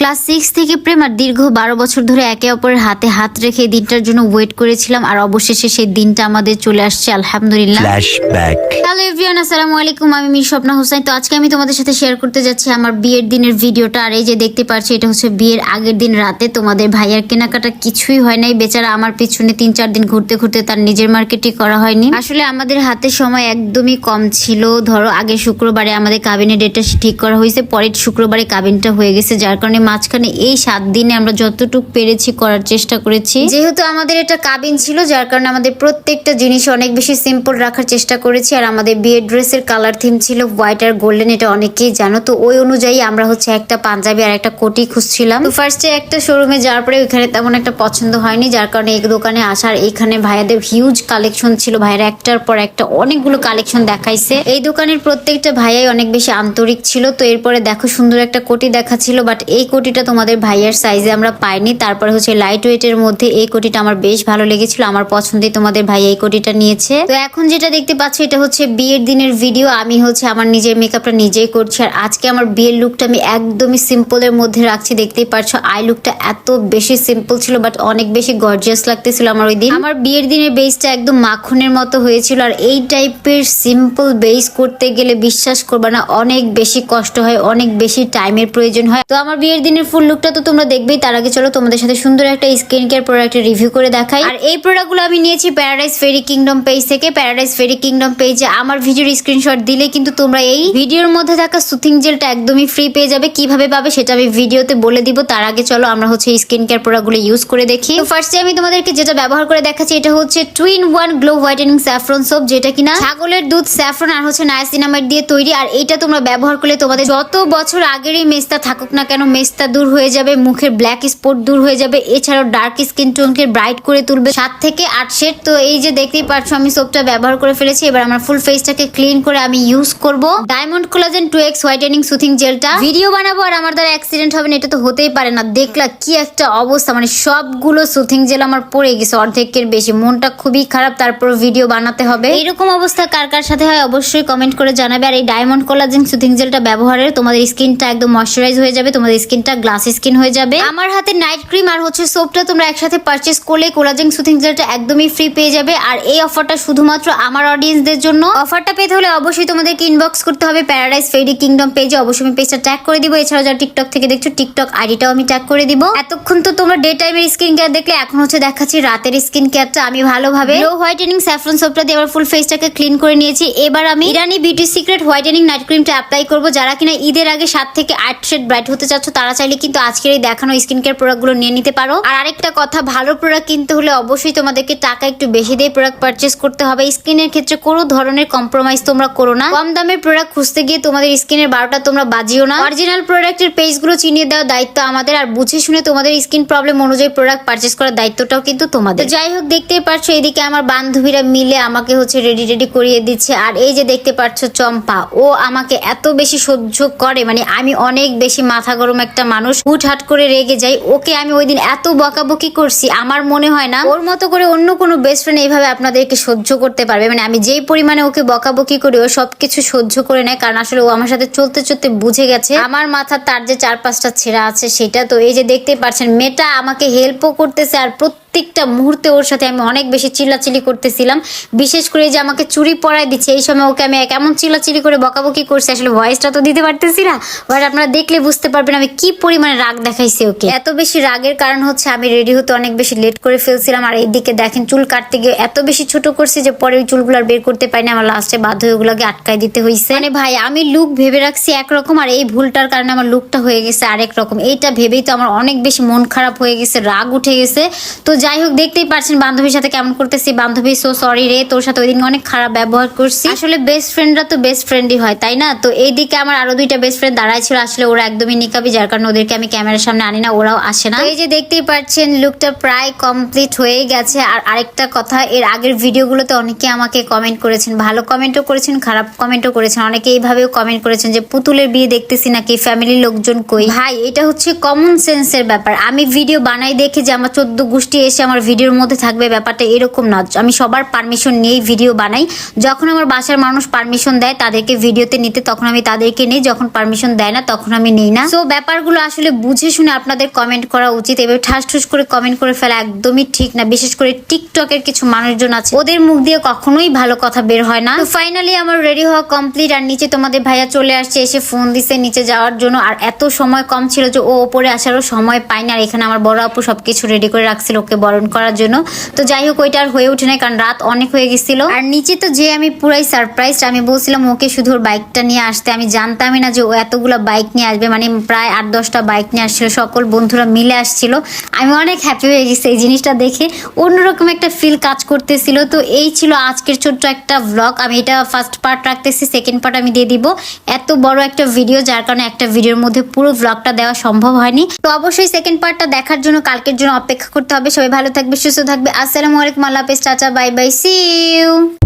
Class 6 থেকে প্রেম আর দীর্ঘ 12 বছর ধরে একে অপরের হাতে হাত রেখে এই দিনটার জন্য ওয়েট করেছিলাম আর অবশেষে সেই দিনটা আমাদের চলে আসছে আলহামদুলিল্লাহ। ফ্ল্যাশব্যাক। হ্যালো এভরিওয়ান, আসসালামু আলাইকুম। আমি মির স্বপ্না হোসেন। তো আজকে আমি তোমাদের সাথে শেয়ার করতে যাচ্ছি আমার বিয়ের দিনের ভিডিওটা। আর এই যে দেখতে পাচ্ছি, এটা হচ্ছে বিয়ের আগের দিন রাতে। তোমাদের ভাইয়ার কেনাকাটা কিছুই হয় নাই, বেচারা আমার পিছনে 3-4 দিন ঘুরতে ঘুরতে তার নিজের মার্কেটই করা হয়নি। আসলে আমাদের হাতে সময় একদমই কম ছিল। ধরো আগে শুক্রবারে আমাদের কাবিনের ডেটটা ঠিক করা হয়েছে, পরের শুক্রবারে কাবিনটা হয়ে গেছে, যার কারণে মাঝখানে এই 7 দিনে আমরা যতটুকু পেরেছি করার চেষ্টা করেছি। যেহেতু আমাদের এটা কাবিন ছিল, যার কারণে আমাদের প্রত্যেকটা জিনিস অনেক বেশি সিম্পল রাখার চেষ্টা করেছি। আর আমাদের বিয়ের ড্রেসের কালার থিম ছিল হোয়াইট আর গোল্ডেন, এটা অনেকেই জানো। তো ওই অনুযায়ী আমরা হচ্ছে একটা পাঞ্জাবি আর একটা কোটি খুঁজছিলাম। তো ফার্স্টে একটা শোরুমে যাওয়ার পরে ওইখানে তেমন একটা পছন্দ হয়নি, যার কারণে এই দোকানে আসার। এখানে ভাইয়াদের হিউজ কালেকশন ছিল, ভাইয়ারা একটার পর একটা অনেকগুলো কালেকশন দেখাইছে। এই দোকানের প্রত্যেকটা ভাইয়াই অনেক বেশি আন্তরিক ছিল। তো এরপরে দেখো সুন্দর একটা কোটি দেখাচ্ছিল, বাট এই কোটিটা তোমাদের ভাইয়ার সাইজে আমরা পাইনি। তারপরে হচ্ছে লাইট ওয়েটের মধ্যে এই কোটিটা আমার বেশ ভালো লেগেছিল, আমার পছন্দই তোমাদের ভাই এই কোটিটা নিয়েছে। তো এখন যেটা দেখতে পাচ্ছ, এটা হচ্ছে বিয়ের দিনের ভিডিও। আমি হচ্ছে আমার নিজের মেকআপটা নিজেই করছি। আর আজকে আমার বিয়ের লুকটা আমি একদমই সিম্পলের মধ্যে রাখছি। দেখতেই পারছো আই লুকটা এত বেশি সিম্পল ছিল, বাট অনেক বেশি গর্জিয়াস লাগতেছিল আমার ওই দিন। আমার বিয়ের দিনের বেসটা একদম মাখনের মতো হয়েছিল। আর এই টাইপের সিম্পল বেস করতে গেলে বিশ্বাস করবা না, অনেক বেশি কষ্ট হয়, অনেক বেশি টাইমের প্রয়োজন হয়। তো আমার বিয়ের দিনের ফুল লুকটা তো তোমরা দেখবেই। তার আগে চলো তোমাদের সাথে সুন্দর একটা স্কিন কেয়ার প্রোডাক্টের রিভিউ করে দেখাই। আর এই প্রোডাক্টগুলো আমি নিয়েছি প্যারাডাইস ফেরি কিংডম পেজ থেকে। প্যারাডাইস ফেরি কিংডম পেজে আমার ভিডিওর স্ক্রিনশট দিলে কিন্তু তোমরা এই ভিডিওর মধ্যে থাকা সুথিং জেলটা একদমই ফ্রি পেয়ে যাবে। কিভাবে পাবে সেটা আমি ভিডিওতে বলে দিব। তার আগে চলো আমরা হচ্ছে স্কিন কেয়ার প্রোডাক্টগুলো ইউজ করে দেখি। তো ফার্স্টে আমি তোমাদেরকে যেটা ব্যবহার করে দেখাচ্ছি, এটা হচ্ছে 2-in-1 glow whitening saffron soap, যেটা কিনা ছাগলের দুধ, স্যাফরন আর হচ্ছে নায়াসিনামাইড দিয়ে তৈরি। আর এইটা তোমরা ব্যবহার করলে তোমাদের যত বছর আগেরই মেস্তা থাকুক না কেন, মেস্তা দূর হয়ে যাবে, মুখের ব্ল্যাক স্পট দূর হয়ে যাবে, এছাড়াও ডার্ক স্কিন টোনকে ব্রাইট করে তুলবে 7 থেকে 8 শেড। তো এই যে দেখতেই পাচ্ছ আমি সোপটা ব্যবহার করে ফেলেছি। এবার আমার ফুল ফেসটাকে ক্লিন করে আমি ইউজ করব diamond collagen 2x whitening soothing জেলটা। ভিডিও বানাবো আর আমার দ্বারা অ্যাক্সিডেন্ট হবে না, এটা তো হতেই পারে না। দেখলা কি একটা অবস্থা, মানে সবগুলো সুথিং জেল আমার পড়ে গেছে, অর্ধেকের বেশি। মনটা খুবই খারাপ, তারপর ভিডিও বানাতে হবে। এরকম অবস্থা কার কার সাথে হয় অবশ্যই কমেন্ট করে জানাবে। আর এই ডায়মন্ড কোলাজেন সুথিং জেলটা ব্যবহারের তোমাদের স্কিনটা একদম ময়শ্চারাইজ হয়ে যাবে, তোমাদের স্কিনটা গ্লাস স্কিন হয়ে যাবে। আমার হাতে নাইট ক্রিম আর হচ্ছে সোপটা তোমরা একসাথে পারচেজ করলে কোলাজেন সুথিং জেলটা একদমই ফ্রি পেয়ে যাবে। আর এই অফারটা শুধুমাত্র আমার অডিয়েন্সদের জন্য। অফারটা পেতে হলে অবশ্যই তোমাদেরকে ইনবক্স করতে হবে প্যারাডাইস ফেরি কিংডম পেজে। অবশ্যই আমি পেজটা ট্যাগ করে দিব। এছাড়াও যারা টিকটক থেকে দেখছো, টিকটক আইডিটাও আমি ট্যাগ করে দিব। এতক্ষণ তো তোমরা ডে টাইমের স্কিন কেয়ার দেখলে, এখন হচ্ছে দেখাচ্ছি রাতের স্কিন কেয়ারটা। আমি ভালোভাবে লো হোয়াইটেনিং স্যাফরন সোপটা দিয়ে আমার ফুল ফেসটাকে ক্লিন করে নিয়েছি। এবার আমি ইরানি বিউটি সিক্রেট হোয়াইটেনিং নাইট ক্রিমটা অ্যাপ্লাই করব। যারা কিনা ঈদের আগে 7 থেকে 8 শেড ব্রাইট হতে চাচ্ছ, তারা চাইলে কিন্তু আজকের এই দেখানো স্কিন কেয়ার প্রোডাক্টগুলো নিয়ে নিতে পারো। আর আরেকটা কথা, ভালো প্রোডাক্ট কিনতে হলে অবশ্যই তোমাদেরকে টাকা একটু বেশি দিয়ে প্রোডাক্ট পারচেস করতে হবে। স্কিনের ক্ষেত্রে কোনো ধরনের কম্প্রোমাইজ তোমরা করো না। কম দামের প্রোডাক্ট খুঁজতে গিয়ে তোমাদের স্কিনের 12টা তোমরা বাজিও না। অরিজিনাল প্রোডাক্টের পেজগুলো চিনিয়ে দেওয়ার দায়িত্ব আমাদের। আর বুঝে শুনে তোমাদের স্কিন প্রবলেম অনুযায়ী প্রোডাক্ট পারচেস করার দায়িত্বটাও কিন্তু তোমাদের। যাই হোক, দেখতেই পারছো এদিকে আমার বান্ধবীরা মিলে আমাকে হচ্ছে রেডি করিয়ে দিচ্ছে। আর এই যে দেখতে পাচ্ছ চম্পা, ও আমাকে এত বেশি সহ্য করে, মানে আমি অনেক বেশি মাথা গরম একটা মানুষ, হুটহাট করে রেগে যাই। ওকে আমি ওই দিন এত বকাবকি করছি, আমার মনে হয় না ওর মতো করে অন্য কোনো বেস্ট ফ্রেন্ড এইভাবে আপনাদেরকে সহ্য করতে পারবে। মানে আমি যেই পরিমাণে ওকে বকাবকি করি, ও সবকিছু সহ্য করে নেয়, কারণ আসলে ও আমার সাথে চলতে চলতে বুঝে গেছে আমার মাথা তার যে 4-5টা ছেঁড়া আছে সেটা। তো এই যে দেখতে পাচ্ছেন মেয়েটা আমাকে হেল্পও করতেছে, আর প্রত্যেকটা মুহূর্তে ওর সাথে আমি অনেক বেশি চিল্লাচিল্লি করতেছিলাম। বিশেষ করে যে আমাকে চুরি পরায় দিচ্ছে, এই সময় ওকে আমি কেমন চিল্লাচিল্লি করে বকাবকি করছি, আসলে ভয়েসটা তো দিতে পারতেছি না, বাট আপনারা দেখলে বুঝতে পারবেন আমি কি পরিমাণে রাগ দেখাইছি ওকে। এত বেশি রাগের কারণ হচ্ছে আমি রেডি হতে অনেক বেশি লেট করে ফেলছিলাম। আর এইদিকে দেখেন চুল কাটতে গিয়ে এত বেশি ছোট করছি যে পরে ওই চুলগুলো আর বের করতে পারিনি, আমার লাস্টে বাধ্য হয়ে ওগুলোকে আটকাই দিতে হয়েছে। মানে ভাই, আমি লুক ভেবে রাখছি একরকম, আর এই ভুলটার কারণে আমার লুকটা হয়ে গেছে আরেক রকম। এইটা ভেবেই তো আমার অনেক বেশি মন খারাপ হয়ে গেছে, রাগ উঠে গেছে। তো যাই হোক, দেখতেই পাচ্ছেন বান্ধবীর সাথে কেমন করতেছি। বান্ধবী সো সরি রে, তোর সাথে ওই দিন অনেক খারাপ ব্যবহার করছি। আসলে বেস্ট ফ্রেন্ডরা তো বেস্ট ফ্রেন্ডই হয়, তাই না? তো এইদিকে আমার আরো 2টা বেস্ট ফ্রেন্ড দাঁড়ায় ছিল, আসলে ওরা একদমই নিকাবি, যার কারণে ওদেরকে আমি ক্যামেরার সামনে আনি না, ওরাও আসে না। এই যে দেখতেই পাচ্ছেন লুকটা প্রায় কমপ্লিট হয়ে গেছে। আর আরেকটা কথা, এর আগের ভিডিওগুলোতে অনেকে আমাকে কমেন্ট করেছেন, ভালো কমেন্টও করেছেন, খারাপ কমেন্টও করেছেন। অনেকে এইভাবেও কমেন্ট করেছেন যে পুতুলের বিয়ে দেখতেছি নাকি, ফ্যামিলির লোকজন কই। ভাই, এটা হচ্ছে কমন সেন্সের ব্যাপার। আমি ভিডিও বানাই দেখে যে আমার 14 গোষ্ঠী এসে এসে আমার ভিডিওর মধ্যে থাকবে, ব্যাপারটা এরকম না। আমি সবার পারমিশন নিয়েই ভিডিও বানাই। যখন আমার বাসার মানুষ পারমিশন দেয় তাদেরকে ভিডিওতে নিতে, তখন আমি তাদেরকে নিই, যখন পারমিশন দেয় না তখন আমি নিই না। তো ব্যাপারগুলো আসলে বুঝে শুনে আপনাদের কমেন্ট করা উচিত। এভাবে ঠাস ঠুস করে কমেন্ট করে ফেলা একদমই ঠিক না। বিশেষ করে টিকটকের কিছু মানুষজন আছে, ওদের মুখ দিয়ে কখনোই ভালো কথা বের হয় না। তো ফাইনালি আমার রেডি হওয়া কমপ্লিট, আর নিচে তোমাদের ভাইয়া চলে আসছে, এসে ফোন দিছে নিচে যাওয়ার জন্য। আর এত সময় কম ছিল যে ও ওপরে আসারও সময় পায়নি। আর এখানে আমার বড় আপু সবকিছু রেডি করে রাখছিল ওকে বরণ করার জন্য। তো যাই হোক, ওইটা আর হয়ে ওঠে না, কারণ রাত অনেক হয়ে গেছিল। আর নিচে তো যে আমি পুরাই সারপ্রাইজ। আমি বলছিলাম ওকে শুধু ওর বাইকটা নিয়ে আসতে, আমি জানতামই না যে ও এতগুলো বাইক নিয়ে আসবে। মানে প্রায় 8-10টা বাইক নিয়ে আসছিল, সকল বন্ধুরা মিলে আসছিল। আমি অনেক হ্যাপি হয়ে গেছি এই জিনিসটা দেখে, অন্যরকম একটা ফিল কাজ করতেছিল। তো এই ছিল আজকের ছোট্ট একটা ব্লগ। আমি এটা ফার্স্ট পার্ট রাখতেছি, সেকেন্ড পার্ট আমি দিয়ে দিব। এত বড় একটা ভিডিও, যার কারণে একটা ভিডিওর মধ্যে পুরো ব্লগটা দেওয়া সম্ভব হয়নি। তো অবশ্যই সেকেন্ড পার্টটা দেখার জন্য কালকের জন্য অপেক্ষা করতে হবে। সবাই ভালো থাকবে, সুস্থ থাকবে। আসসালামু আলাইকুম, আল্লাহ হাফেজ, tata, bye bye, see you.